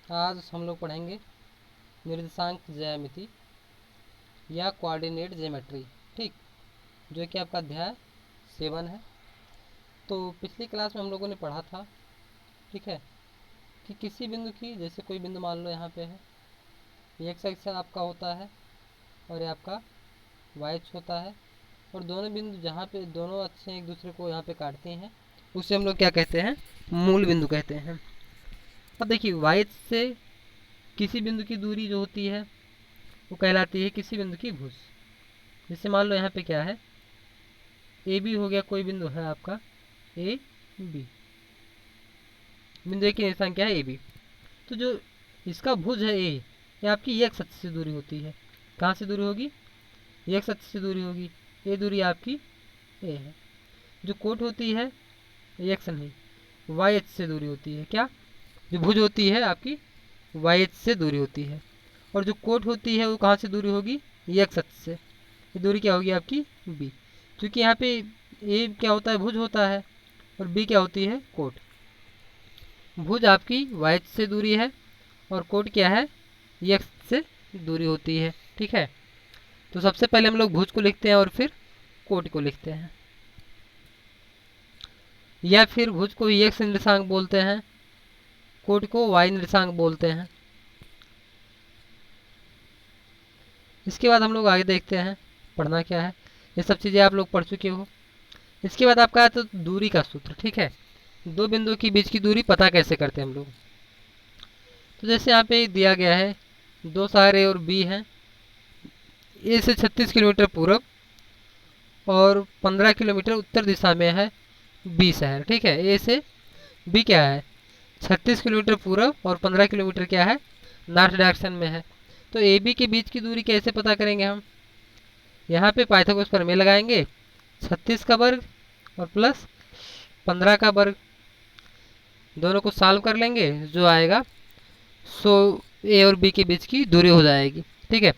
आज हम लोग पढ़ेंगे निर्देशांक ज्यामिति या कोऑर्डिनेट ज्योमेट्री, ठीक, जो कि आपका अध्याय 7 है। तो पिछली क्लास में हम लोगों ने पढ़ा था, ठीक है, कि किसी बिंदु की, जैसे कोई बिंदु मान लो यहाँ पे है, ये एक्स एक्स आपका होता है और ये आपका वाई एक्स होता है, और दोनों बिंदु जहाँ पे दोनों अक्षें एक दूसरे को यहाँ पे काटते हैं उसे हम लोग क्या कहते हैं, मूल बिंदु कहते हैं। अब देखिए वाई एक्स से किसी बिंदु की दूरी जो होती है वो कहलाती है किसी बिंदु की भुज। जैसे मान लो यहाँ पे क्या है, ए बी हो गया, कोई बिंदु है आपका ए बी, बिंदु ए की निशान क्या है ए बी। तो जो इसका भुज है ए, ये आपकी एक्स अक्ष से दूरी होती है। कहाँ से दूरी होगी, एक्स अक्ष से दूरी होगी, ये दूरी आपकी ए है। जो कोट होती है एक्स नहीं, वाई अक्ष से दूरी होती है। क्या, जो भुज होती है आपकी वाई अक्ष से दूरी होती है, और जो कोट होती है वो कहाँ से दूरी होगी, एक्स अक्ष से। ये दूरी क्या होगी आपकी बी, क्योंकि यहाँ पे ए क्या होता है, भुज होता है, और बी क्या होती है, कोट। भुज आपकी वाई से दूरी है और कोट क्या है, एक्स से दूरी होती है, ठीक है। तो सबसे पहले हम लोग भुज को लिखते हैं और फिर कोट को लिखते हैं, या फिर भुज को एक्स निर्देशांक बोलते हैं, कोट को वाई निर्देशांक बोलते हैं। इसके बाद हम लोग आगे देखते हैं पढ़ना क्या है। ये सब चीज़ें आप लोग पढ़ चुके हो। इसके बाद आपका आता है दूरी का सूत्र, ठीक है। दो बिंदुओं के बीच की दूरी पता कैसे करते हैं हम लोग। तो जैसे यहाँ पे दिया गया है, दो शहर ए और बी हैं। ए से 36 किलोमीटर पूरब और 15 किलोमीटर उत्तर दिशा में है बी शहर, ठीक है। ए से बी क्या है, 36 किलोमीटर पूरब और 15 किलोमीटर क्या है, नॉर्थ डायरेक्शन में है। तो ए बी के बीच की दूरी कैसे पता करेंगे हम, यहाँ पे पाइथागोरस प्रमेय लगाएंगे। 36 का वर्ग और प्लस 15 का वर्ग, दोनों को सॉल्व कर लेंगे, जो आएगा सो ए और बी के बीच की दूरी हो जाएगी, ठीक है।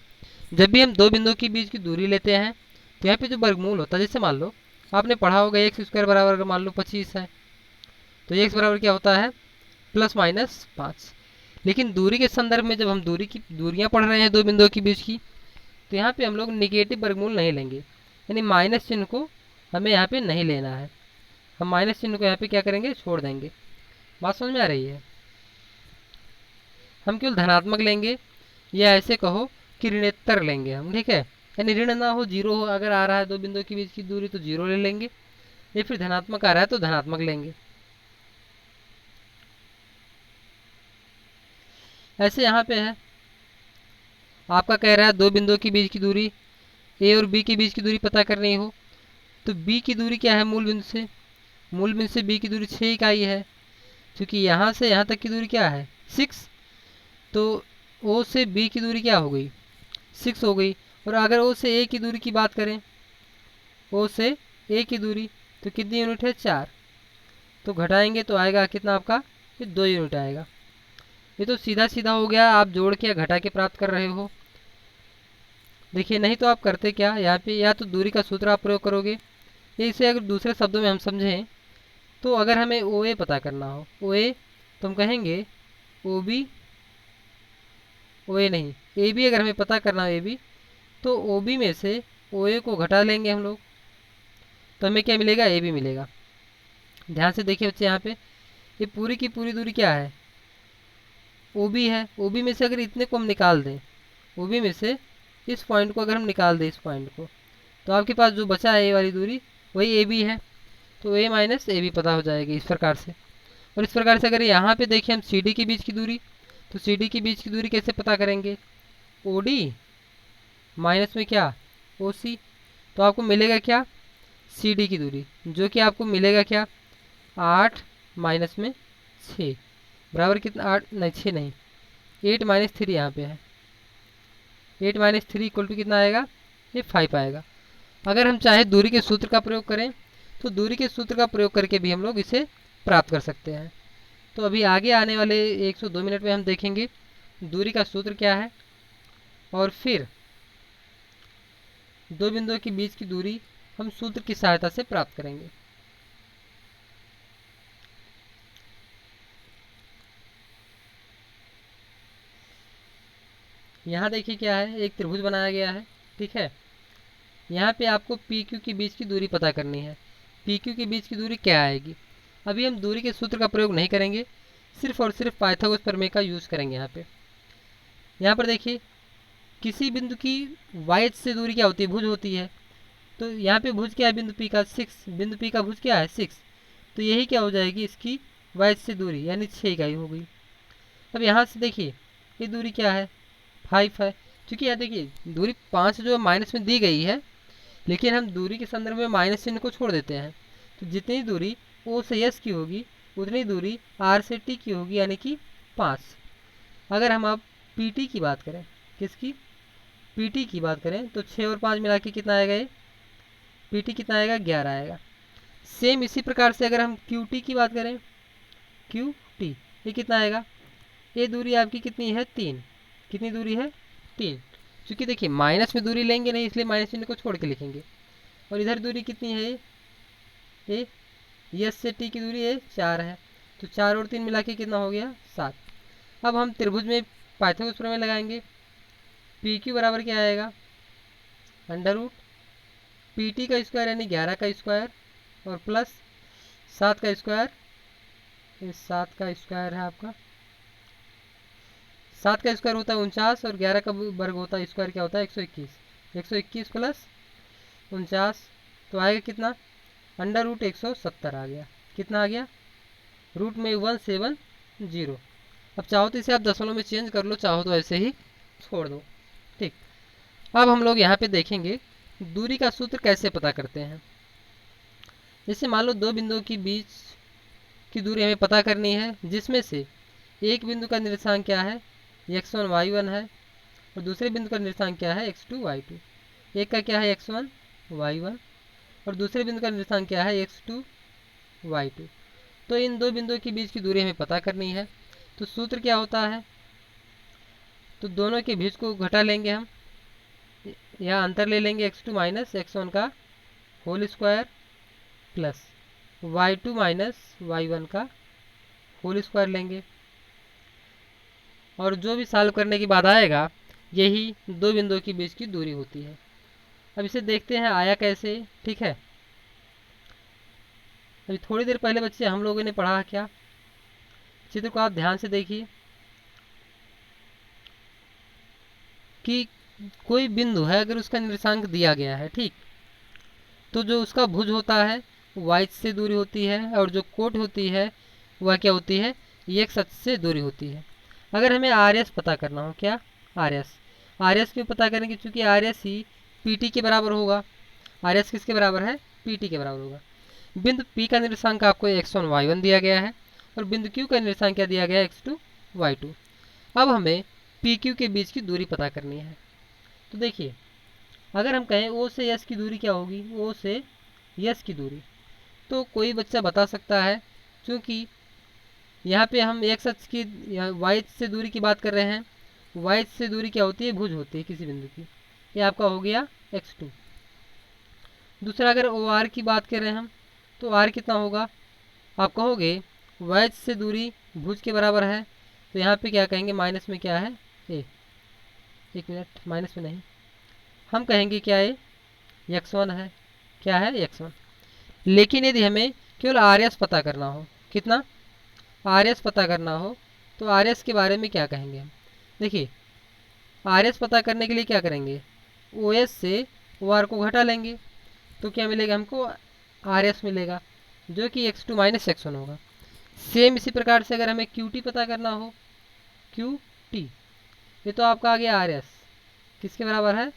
जब भी हम दो बिंदुओं के बीच की दूरी लेते हैं तो यहाँ पे जो वर्गमूल होता है, जैसे मान लो आपने पढ़ा होगा एक्स स्क्वायर बराबर अगर मान लो 25 है, तो एक्स बराबर क्या होता है, +-5। लेकिन दूरी के संदर्भ में जब हम दूरियां पढ़ रहे हैं दो बिंदुओं के बीच की, तो यहाँ पे हम लोग निगेटिव वर्गमूल नहीं लेंगे, यानी माइनस चिन्ह को हमें यहाँ पे नहीं लेना है। हम माइनस चिन्ह को यहाँ पे क्या करेंगे, छोड़ देंगे। बात समझ में आ रही है। हम केवल धनात्मक लेंगे, या ऐसे कहो कि ऋणोत्तर लेंगे हम, ठीक है। यानी ऋण ना हो, जीरो हो, अगर आ रहा है दो बिंदुओं के बीच की दूरी तो जीरो ले लेंगे, या फिर धनात्मक आ रहा है तो धनात्मक लेंगे। ऐसे यहाँ पे है, आपका कह रहा है दो बिंदुओं के बीच की दूरी, ए और बी के बीच की दूरी पता करनी हो, तो बी की दूरी क्या है मूल बिंदु से, मूल बिंदु से बी की दूरी 6 इकाई है, क्योंकि यहाँ से यहाँ तक की दूरी क्या है 6। तो ओ से बी की दूरी क्या हो गई, 6 हो गई। और अगर ओ से ए की दूरी की बात करें, ओ से ए की दूरी तो कितनी यूनिट है, 4। तो घटाएंगे तो आएगा कितना आपका, ये 2 यूनिट आएगा। ये तो सीधा सीधा हो गया, आप जोड़ के या घटा के प्राप्त कर रहे हो। देखिए नहीं तो आप करते क्या, यहाँ पे या तो दूरी का सूत्र आप प्रयोग करोगे, या इसे अगर दूसरे शब्दों में हम समझें तो अगर हमें ओ ए पता करना हो, ओ ए तो हम कहेंगे ओ बी, ओ ए नहीं, ए बी अगर हमें पता करना हो ए बी, तो ओ बी में से ओ ए को घटा लेंगे हम लोग, तो हमें क्या मिलेगा, ए बी मिलेगा। ध्यान से देखिए बच्चे, यहाँ पे ये पूरी की पूरी दूरी क्या है, ओ बी है। ओ बी में से अगर इतने को हम निकाल दें, ओ बी में से इस पॉइंट को अगर हम निकाल दें, इस पॉइंट को, तो आपके पास जो बचा है ए वाली दूरी वही ए बी है। तो ए माइनस ए बी पता हो जाएगी इस प्रकार से। और इस प्रकार से अगर यहाँ पे देखें हम सी डी के बीच की दूरी, तो सी डी के बीच की दूरी कैसे पता करेंगे, ओ डी माइनस में क्या, ओ सी। तो आपको मिलेगा क्या, सी डी की दूरी, जो कि आपको मिलेगा क्या, 8 माइनस में 6 बराबर कितना, 8 नहीं 6 नहीं, 8 माइनस 3 यहाँ पे है। 8 माइनस 3 इक्वल टू कितना आएगा, ये 5 आएगा। अगर हम चाहे दूरी के सूत्र का प्रयोग करें तो दूरी के सूत्र का प्रयोग करके भी हम लोग इसे प्राप्त कर सकते हैं। तो अभी आगे आने वाले 102 मिनट में हम देखेंगे दूरी का सूत्र क्या है, और फिर दो बिंदुओं के बीच की दूरी हम सूत्र की सहायता से प्राप्त करेंगे। यहाँ देखिए क्या है, एक त्रिभुज बनाया गया है, ठीक है। यहाँ पे आपको पी क्यू के बीच की दूरी पता करनी है। पी क्यू के बीच की दूरी क्या आएगी? अभी हम दूरी के सूत्र का प्रयोग नहीं करेंगे, सिर्फ और सिर्फ पाइथागोरस प्रमेय का यूज़ करेंगे यहाँ पे। यहाँ पर देखिए, किसी बिंदु की वाई से दूरी क्या होती है? भुज होती है। तो यहाँ पे भुज क्या है बिंदु पी का? 6। बिंदु पी का भुज क्या है? 6। तो यही क्या हो जाएगी इसकी वाई से दूरी, यानी 6 इकाई हो गई। अब यहाँ से देखिए, ये दूरी क्या है? 5 है। क्योंकि यहाँ देखिए दूरी 5 जो माइनस में दी गई है, लेकिन हम दूरी के संदर्भ में माइनस चिन्ह को छोड़ देते हैं। तो जितनी दूरी ओ से एस की होगी, उतनी दूरी आर से टी की होगी, यानी कि 5। अगर हम अब पी टी की बात करें, किसकी? पी टी की बात करें, तो 6 और 5 मिला के कितना आएगा? ये पी टी कितना आएगा? 11 आएगा। सेम इसी प्रकार से अगर हम क्यू टी की बात करें, क्यू टी ये कितना आएगा? ये दूरी आपकी कितनी है? 3। कितनी दूरी है? 3। क्योंकि देखिए माइनस में दूरी लेंगे नहीं, इसलिए माइनस चिन्ह को छोड़ के लिखेंगे। और इधर दूरी कितनी है? ये यस से टी की दूरी है 4 है। तो 4 और 3 मिला के कितना हो गया? 7। अब हम त्रिभुज में पाइथागोरस प्रमेय लगाएंगे। पी क्यू बराबर क्या आएगा? अंडर रूट पी टी का स्क्वायर, यानी 11 का स्क्वायर, और प्लस 7 का स्क्वायर। ये 7 का स्क्वायर है आपका, 7 का स्क्वायर होता है 49, और 11 का वर्ग होता है स्क्वायर क्या होता है? 121। 121 प्लस 49 तो आएगा कितना? अंडर रूट 170 आ गया। कितना आ गया? रूट में 170। अब चाहो तो इसे आप दशमलव में चेंज कर लो, चाहो तो ऐसे ही छोड़ दो, ठीक। अब हम लोग यहाँ पे देखेंगे दूरी का सूत्र कैसे पता करते हैं। जैसे मान लो दो बिंदुओं के बीच की दूरी हमें पता करनी है, जिसमें से एक बिंदु का निर्देशांक क्या है? x1 y1 है, और दूसरे बिंदु का निर्देशांक क्या है? x2 y2। एक का क्या है? x1 y1, और दूसरे बिंदु का निर्देशांक क्या है? x2 y2। तो इन दो बिंदुओं के बीच की दूरी हमें पता करनी है। तो सूत्र क्या होता है? तो दोनों के बीच को घटा लेंगे हम, यहाँ अंतर ले लेंगे x2 माइनस x1 का whole square, plus y2 minus y1 का होल स्क्वायर लेंगे, और जो भी सॉल्व करने के बाद आएगा, यही दो बिंदुओं के बीच की दूरी होती है। अब इसे देखते हैं आया कैसे, ठीक है। अभी थोड़ी देर पहले बच्चे हम लोगों ने पढ़ा क्या? चित्र को आप ध्यान से देखिए कि कोई बिंदु है, अगर उसका निर्देशांक दिया गया है, ठीक, तो जो उसका भुज होता है वाई से दूरी होती है, और जो कोट होती है वह क्या होती है? एक्स अक्ष से दूरी होती है। अगर हमें आर एस पता करना हो, क्या? आर एस क्यों पता करेंगे? क्योंकि आर एस ही पी टी के बराबर होगा। आर एस किसके बराबर है? पी टी के बराबर होगा। बिंदु पी का निर्देशांक आपको x1 y1 दिया गया है, और बिंदु क्यू का निर्देशांक क्या दिया गया है? x2 y2। अब हमें पी क्यू के बीच की दूरी पता करनी है। तो देखिए, अगर हम कहें ओ से यस की दूरी क्या होगी? ओ से यस की दूरी, तो कोई बच्चा बता सकता है, क्योंकि यहाँ पे हम एक्स अक्ष की वाई से दूरी की बात कर रहे हैं। वाई से दूरी क्या होती है? भुज होती है किसी बिंदु की। ये आपका हो गया x2। दूसरा, अगर ओ आर की बात कर रहे हैं हम, तो आर कितना होगा? आप कहोगे वाई से दूरी भुज के बराबर है, तो यहाँ पे क्या कहेंगे? माइनस में क्या है? ए, एक मिनट, माइनस में नहीं, हम कहेंगे क्या है? x1 है। क्या है? x1। लेकिन यदि हमें केवल आर एस पता करना हो, कितना? आर एस पता करना हो, तो आर एस के बारे में क्या कहेंगे हम? देखिए, आर एस पता करने के लिए क्या करेंगे? ओ एस से ओ आर को घटा लेंगे, तो क्या मिलेगा हमको? आर एस मिलेगा, जो कि x2 माइनस x1 होगा। सेम इसी प्रकार से अगर हमें क्यू टी पता करना हो, क्यू टी, ये तो आपका आ गया आर एस, किसके बराबर है?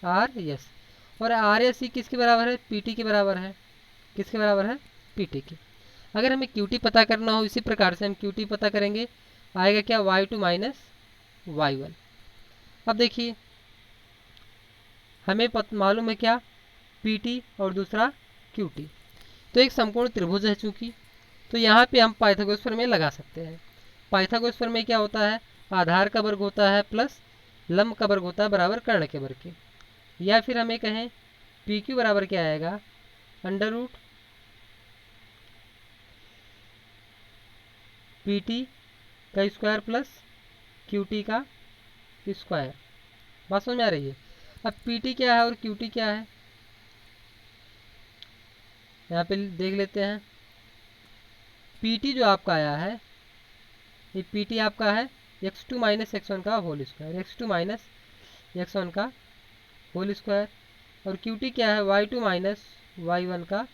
R S. और आर एस ही किसके बराबर है? पी टी के बराबर है। किसके बराबर है? पी टी के। अगर हमें क्यू टी पता करना हो, इसी प्रकार से हम क्यू टी पता करेंगे, आएगा क्या? y2 minus y1। अब देखिए, हमें मालूम है क्या? पी टी और दूसरा क्यू टी, तो एक समकोण त्रिभुज है चूंकि, तो यहाँ पे हम पाइथागोरस प्रमेय लगा सकते हैं। पाइथागोरस प्रमेय क्या होता है? आधार का वर्ग होता है प्लस लंब का वर्ग होता है बराबर कर्ण के वर्ग के। या फिर हमें कहें पी क्यू बराबर क्या आएगा? अंडर रूट पी टी का स्क्वायर प्लस क्यू टी का स्क्वायर। बात समझ में आ रही है। अब पी टी क्या है और क्यू टी क्या है, यहाँ पे देख लेते हैं। पी टी जो आपका आया है, ये पी टी आपका है x2 माइनस x1 का whole square, x2 minus x1 का होल स्क्वायर। और क्यू टी क्या है, y2 माइनस y1 का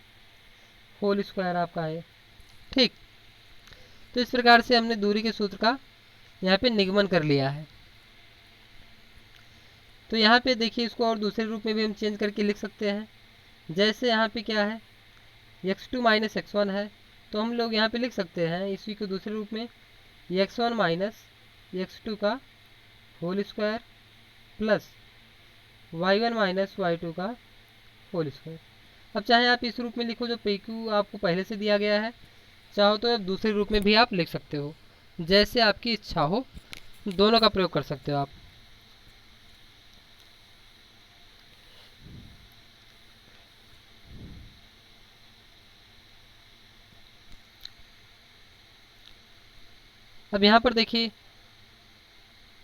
होल स्क्वायर आपका है। ठीक, तो इस प्रकार से हमने दूरी के सूत्र का यहाँ पे निगमन कर लिया है। तो यहाँ पे देखिए, इसको और दूसरे रूप में भी हम चेंज करके लिख सकते हैं। जैसे यहाँ पे क्या है, x2 माइनस x1 है, तो हम लोग यहाँ पे लिख सकते हैं इसी को दूसरे रूप में, x1 माइनस x2 का whole square plus y1 minus y2 का होल स्क्वायर। अब चाहे आप इस रूप में लिखो जो पी क्यू आपको पहले से दिया गया है, चाहो तो अब दूसरे रूप में भी आप लिख सकते हो, जैसे आपकी इच्छा हो, दोनों का प्रयोग कर सकते हो आप। अब यहाँ पर देखिए,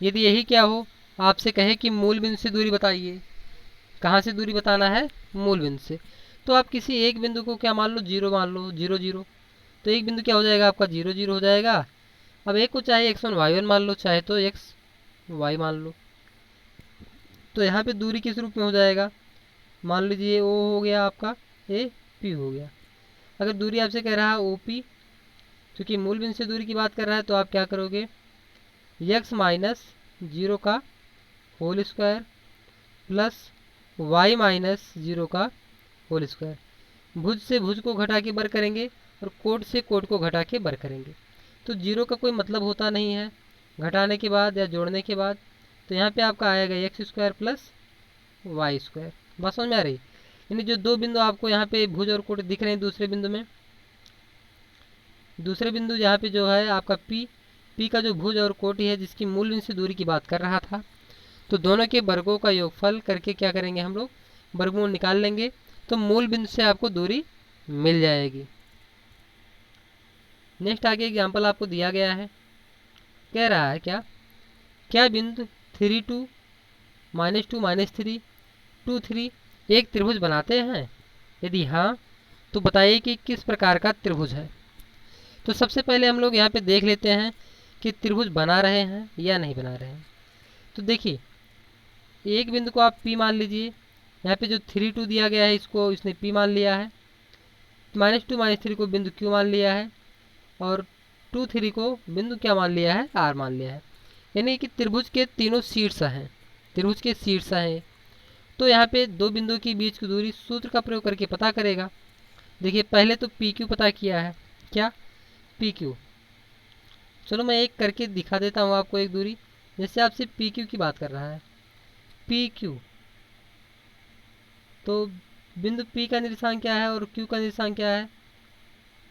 यदि यही क्या हो, आपसे कहे कि मूल बिंदु से दूरी बताइए, कहाँ से दूरी बताना है, मूल बिंदु से, तो आप किसी एक बिंदु को क्या मान लो, जीरो मान लो, जीरो जीरो, तो एक बिंदु क्या हो जाएगा आपका, जीरो जीरो हो जाएगा। अब एक को चाहे x1 y1 मान लो, चाहे तो x y मान लो, तो यहाँ पे दूरी किस रूप में हो जाएगा, मान लीजिए ओ हो गया आपका, ए पी हो गया। अगर दूरी आपसे कह रहा है ओ पी, क्योंकि मूल बिंदु से दूरी की बात कर रहा है, तो आप क्या करोगे, x माइनस जीरो का whole square plus y minus zero का होल स्क्वायर। भुज से भुज को घटा के बर करेंगे और कोट से कोट को घटा के बर करेंगे, तो जीरो का कोई मतलब होता नहीं है घटाने के बाद या जोड़ने के बाद। तो यहाँ पे आपका आएगा x square plus y square. बात समझ में आ रही, यानी जो दो बिंदु आपको यहाँ पे भुज और कोट दिख रहे हैं दूसरे बिंदु में, दूसरे बिंदु जहाँ पे जो है आपका पी का जो भुज और कोटि है, जिसकी मूल बिंदु से दूरी की बात कर रहा था, तो दोनों के वर्गों का योगफल करके क्या करेंगे हम लोग, वर्गमूल निकाल लेंगे, तो मूल बिंदु से आपको दूरी मिल जाएगी। नेक्स्ट आगे एग्जाम्पल आपको दिया गया है, कह रहा है क्या बिंदु 3 2 -2 -3 2 3 एक त्रिभुज बनाते हैं, यदि हाँ तो बताइए कि किस प्रकार का त्रिभुज है। तो सबसे पहले हम लोग यहाँ पे देख लेते हैं कि त्रिभुज बना रहे हैं या नहीं बना रहे हैं। तो देखिए, एक बिंदु को आप P मान लीजिए, यहाँ पे जो 3 2 दिया गया है इसको इसने P मान लिया है, -2 -3 को बिंदु Q मान लिया है, और 2 3 को बिंदु क्या मान लिया है, R मान लिया है। यानी कि त्रिभुज के तीनों शीर्ष हैं, त्रिभुज के शीर्ष हैं। तो यहाँ पे दो बिंदुओं के बीच की दूरी सूत्र का प्रयोग करके पता करेगा। देखिए, पहले तो पी क्यू पता किया है, क्या पी क्यू, चलो मैं एक करके दिखा देता हूँ आपको एक दूरी। जैसे आपसे पी क्यू की बात कर रहा है, पी क्यू, तो बिंदु पी का निर्देशांक क्या है और क्यू का निर्देशांक क्या है,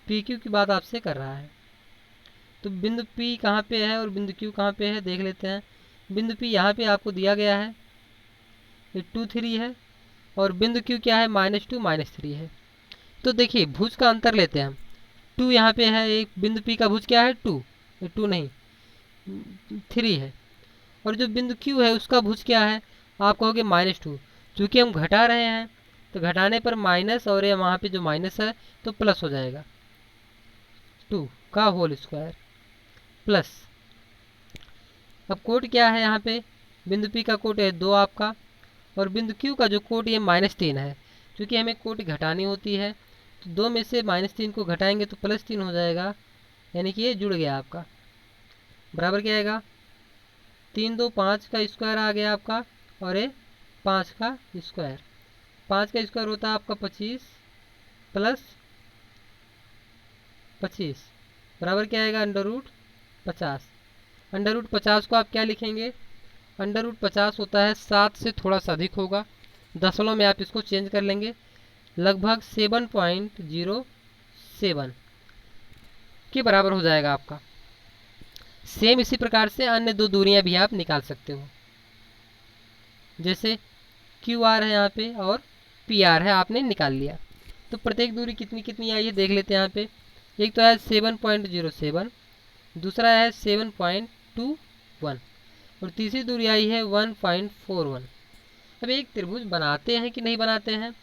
पी क्यू की बात आपसे कर रहा है। तो बिंदु पी कहाँ पे है और बिंदु क्यू कहाँ पे है, देख लेते हैं। बिंदु पी यहाँ पे आपको दिया गया है, ये 2 3 है, और बिंदु क्यू क्या है, -2 -3 है। तो देखिए, भुज का अंतर लेते हैं हम, 2 यहाँ पे है, एक बिंदु पी का भुज क्या है 2, 2 नहीं 3 है, और जो बिंदु क्यू है उसका भुज क्या है, आप कहोगे -2। चूँकि हम घटा रहे हैं तो घटाने पर माइनस, और ये वहाँ पे जो माइनस है तो प्लस हो जाएगा, 2 का होल स्क्वायर प्लस। अब कोट क्या है, यहाँ पे बिंदु पी का कोट है 2 आपका, और बिंदु क्यू का जो कोट ये -3 है। क्योंकि हमें कोट घटानी होती है, तो 2 में से -3 को घटाएंगे तो +3 हो जाएगा, यानी कि ये जुड़ गया आपका। बराबर क्या आएगा, 3 2 5 का स्क्वायर आ गया आपका, और ये 5 का स्क्वायर, 5 का स्क्वायर होता है आपका 25 प्लस 25, बराबर क्या आएगा, √50। √50 को आप क्या लिखेंगे, √50 होता है 7 से थोड़ा सा अधिक होगा, दशमलव में आप इसको चेंज कर लेंगे, लगभग 7.07 के बराबर हो जाएगा आपका। सेम इसी प्रकार से अन्य दो दूरियां भी आप निकाल सकते हो, जैसे QR है यहाँ पे और PR है, आपने निकाल लिया। तो प्रत्येक दूरी कितनी कितनी आई है देख लेते हैं यहाँ पे। एक तो है 7.07, दूसरा है 7.21, और तीसरी दूरी आई है 1.41। अब एक त्रिभुज बनाते हैं कि नहीं बनाते हैं,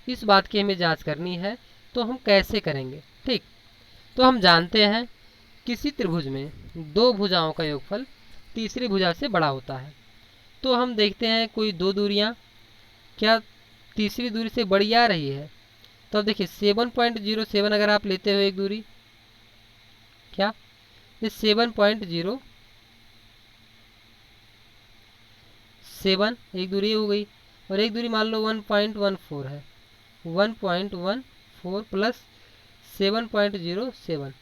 इस बात की हमें जांच करनी है। तो हम कैसे करेंगे? ठीक, तो हम जानते हैं किसी त्रिभुज में दो भुजाओं का योगफल तीसरी भुजा से बड़ा होता है। तो हम देखते हैं कोई दो दूरियां क्या तीसरी दूरी से बड़ी आ रही है। तो अब देखिए 7.07 अगर आप लेते हो एक दूरी, क्या ये 7.07 एक दूरी हो गई, और एक दूरी मान लो 1.14 है। 1.14 प्लस 7.07,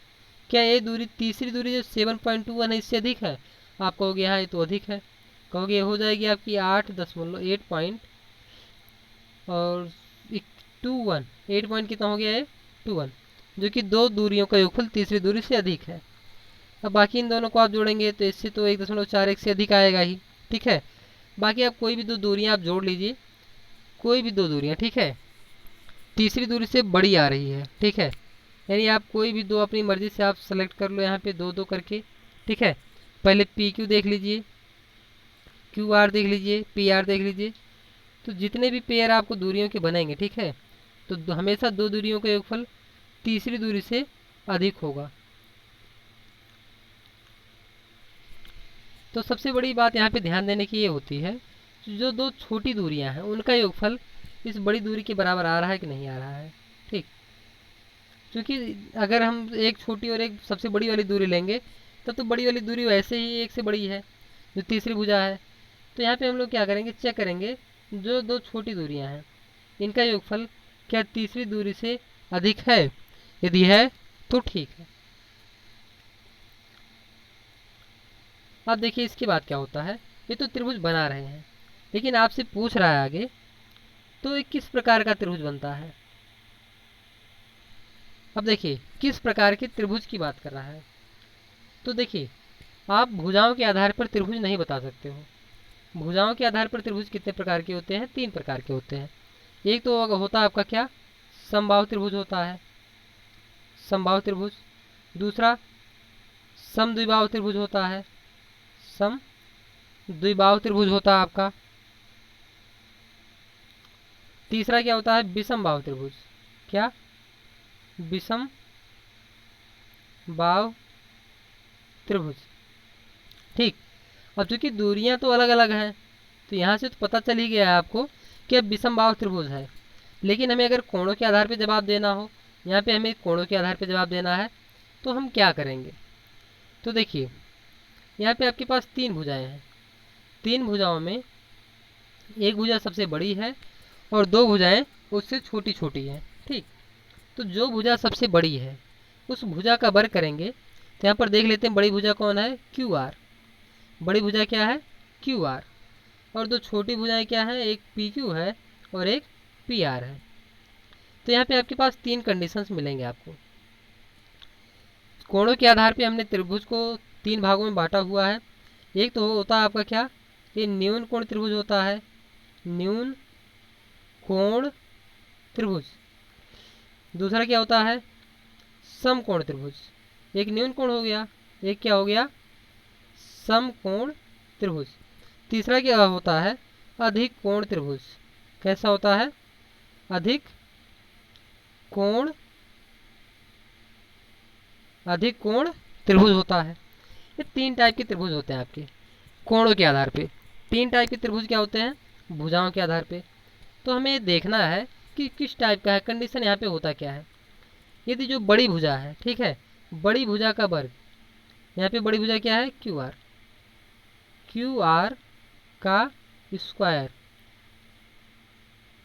क्या ये दूरी तीसरी दूरी जो 7.21 है इससे अधिक है? आप कहोगे हाँ ये तो अधिक है। कहोगे ये हो जाएगी आपकी 8 पॉइंट और 21, 8 पॉइंट कितना हो गया है 21, जो कि दो दूरियों का योगफल तीसरी दूरी से अधिक है। अब बाकी इन दोनों को आप जोड़ेंगे तो इससे तो 1.41 से अधिक आएगा ही। ठीक है, बाकी आप कोई भी दो दूरियां आप जोड़ लीजिए, कोई भी दो दूरियां, ठीक है, तीसरी दूरी से बड़ी आ रही है। ठीक है, यानी आप कोई भी दो अपनी मर्जी से आप सेलेक्ट कर लो यहाँ पे दो दो करके। ठीक है, पहले पी क्यू देख लीजिए, क्यू आर देख लीजिए, पी आर देख लीजिए। तो जितने भी पेयर आपको दूरियों के बनेंगे, ठीक है, तो हमेशा दो दूरियों का योगफल तीसरी दूरी से अधिक होगा। तो सबसे बड़ी बात यहाँ पे ध्यान देने की ये होती है, जो दो छोटी दूरियां हैं उनका योगफल इस बड़ी दूरी के बराबर आ रहा है कि नहीं आ रहा है। ठीक, क्योंकि अगर हम एक छोटी और एक सबसे बड़ी वाली दूरी लेंगे तब तो बड़ी वाली दूरी वैसे ही एक से बड़ी है जो तीसरी भुजा है। तो यहाँ पे हम लोग क्या करेंगे, चेक करेंगे जो दो छोटी दूरियां हैं इनका योगफल क्या तीसरी दूरी से अधिक है। यदि है तो ठीक है। अब देखिए इसके बाद क्या होता है, ये तो त्रिभुज बना रहे हैं, लेकिन आपसे पूछ रहा है आगे तो ये किस प्रकार का त्रिभुज बनता है। अब देखिए किस प्रकार के त्रिभुज की बात कर रहा है। तो देखिए आप भुजाओं के आधार पर त्रिभुज नहीं बता सकते हो। भुजाओं के आधार पर त्रिभुज कितने प्रकार के होते हैं? 3 प्रकार के होते हैं। एक तो होता है आपका क्या, समबाहु त्रिभुज होता है, समबाहु त्रिभुज। दूसरा समद्विबाहु त्रिभुज होता है, सम द्विबाहु त्रिभुज होता है आपका। तीसरा क्या होता है, विषम बाहु त्रिभुज। क्या, विषम बाहु त्रिभुज। ठीक, अब चूंकि दूरियां तो अलग अलग हैं तो यहाँ से तो पता चल ही गया है आपको कि अब विषम बाहु त्रिभुज है। लेकिन हमें अगर कोणों के आधार पर जवाब देना हो, यहाँ पे हमें कोणों के आधार पर जवाब देना है, तो हम क्या करेंगे? तो देखिए यहाँ पे आपके पास 3 भुजाएं हैं। 3 भुजाओं में एक भुजा सबसे बड़ी है और 2 भुजाएं उससे छोटी छोटी हैं। ठीक, तो जो भुजा सबसे बड़ी है उस भुजा का वर्ग करेंगे। तो यहाँ पर देख लेते हैं बड़ी भुजा कौन है, क्यू आर। बड़ी भुजा क्या है, क्यू आर। और दो छोटी भुजाएं क्या है, एक पी क्यू है और एक पी आर है। तो यहाँ पे आपके पास 3 कंडीशंस मिलेंगे आपको। कोणों के आधार पे हमने त्रिभुज को 3 भागों में बांटा हुआ है। एक तो होता है आपका क्या, ये न्यून कोण त्रिभुज होता है, न्यून कोण त्रिभुज। दूसरा क्या होता है, समकोण त्रिभुज। एक न्यून कोण हो गया, एक क्या हो गया, समकोण त्रिभुज। तीसरा क्या होता है, अधिक कोण त्रिभुज। कैसा होता है, अधिक कोण, अधिक कोण त्रिभुज होता है। ये 3 टाइप के त्रिभुज होते हैं आपके कोणों के आधार पे। 3 टाइप के त्रिभुज क्या होते हैं, भुजाओं के आधार पे। तो हमें ये देखना है कि किस टाइप का है, कंडीशन यहाँ पे होता क्या है। यदि जो बड़ी भुजा है, ठीक है, बड़ी भुजा का वर्ग, यहाँ पे बड़ी भुजा क्या है, क्यू आर। क्यू आर का स्क्वायर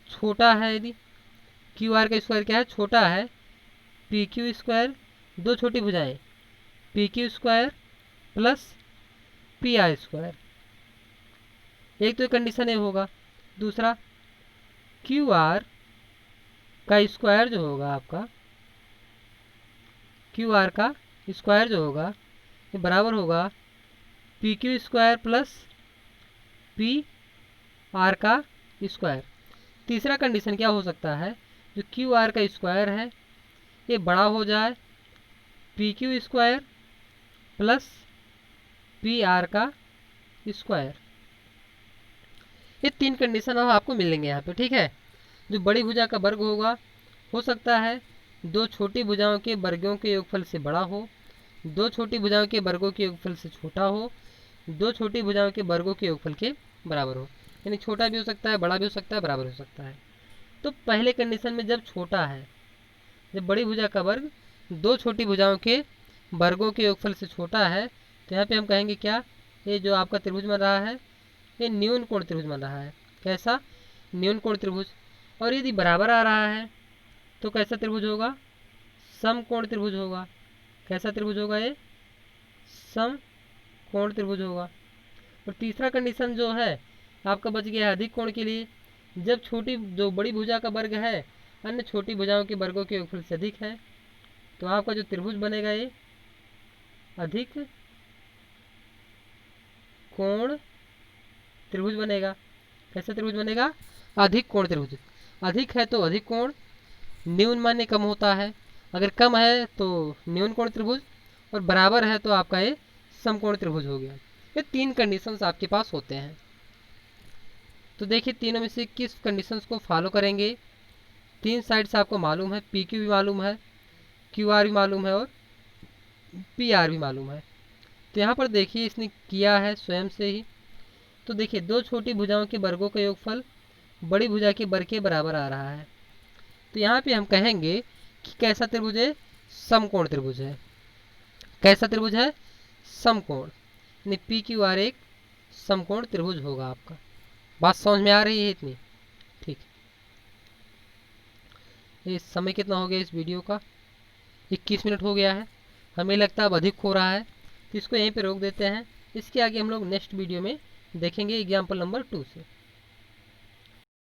छोटा है, यदि क्यू आर का स्क्वायर क्या है, छोटा है, पी क्यू स्क्वायर, दो छोटी भुजाएं, P Q square plus P R square. एक तो कंडीशन ये होगा। दूसरा क्यू आर का स्क्वायर जो होगा आपका, क्यू आर का स्क्वायर जो होगा ये बराबर होगा P Q square plus P R का स्क्वायर। तीसरा कंडीशन क्या हो सकता है, जो क्यू आर का स्क्वायर है ये बड़ा हो जाए P Q square plus P R का स्क्वायर। ये 3 कंडीशन अब आपको मिलेंगे यहाँ पे, ठीक है। जो बड़ी भुजा का वर्ग होगा, हो सकता है 2 छोटी भुजाओं के वर्गों के योगफल से बड़ा हो, 2 छोटी भुजाओं के वर्गों के योगफल से छोटा हो, 2 छोटी भुजाओं के वर्गों के योगफल के बराबर हो। यानी छोटा भी हो सकता है, बड़ा भी हो सकता है, बराबर हो सकता है। तो पहले कंडीशन में जब छोटा है, जब बड़ी भुजा का वर्ग 2 छोटी भुजाओं के वर्गों के योगफल से छोटा है, तो यहाँ पे हम कहेंगे क्या, ये जो आपका त्रिभुज बन रहा है ये न्यून कोण त्रिभुज बन रहा है। कैसा? न्यून कोण त्रिभुज। और यदि बराबर आ रहा है तो कैसा त्रिभुज होगा? समकोण त्रिभुज होगा। कैसा त्रिभुज होगा? ये समकोण त्रिभुज होगा। और तीसरा कंडीशन जो है आपका बच गया है अधिक कोण के लिए। जब छोटी जो बड़ी भुजा का वर्ग है अन्य छोटी भुजाओं के वर्गों के योगफल से अधिक है, तो आपका जो त्रिभुज बनेगा ये अधिक कोण त्रिभुज बनेगा। कैसा त्रिभुज बनेगा? अधिक कोण त्रिभुज। अधिक है तो अधिक कोण, न्यून माने कम होता है, अगर कम है तो न्यून कोण त्रिभुज, और बराबर है तो आपका ये समकोण त्रिभुज हो गया। ये 3 कंडीशंस आपके पास होते हैं। तो देखिए तीनों में से किस कंडीशंस को फॉलो करेंगे। 3 साइड्स आपको मालूम है, पी क्यू भी मालूम है, क्यू आर भी मालूम है और पी आर भी मालूम है। तो यहाँ पर देखिए इसने किया है स्वयं से ही। तो देखिए 2 छोटी भुजाओं के वर्गों का योगफल बड़ी भुजा के वर्ग के बराबर आ रहा है। तो यहाँ पे हम कहेंगे कि कैसा त्रिभुज है? समकोण त्रिभुज है। कैसा त्रिभुज है? समकोण। यानी पी क्यू आर एक समकोण त्रिभुज होगा आपका। बात समझ में आ रही है इतनी? ठीक। ये समय कितना हो गया इस वीडियो का? 21 मिनट हो गया है। हमें लगता है अब अधिक हो रहा है, तो इसको यहीं पे रोक देते हैं। इसके आगे हम लोग नेक्स्ट वीडियो में देखेंगे एग्जाम्पल नंबर 2 से।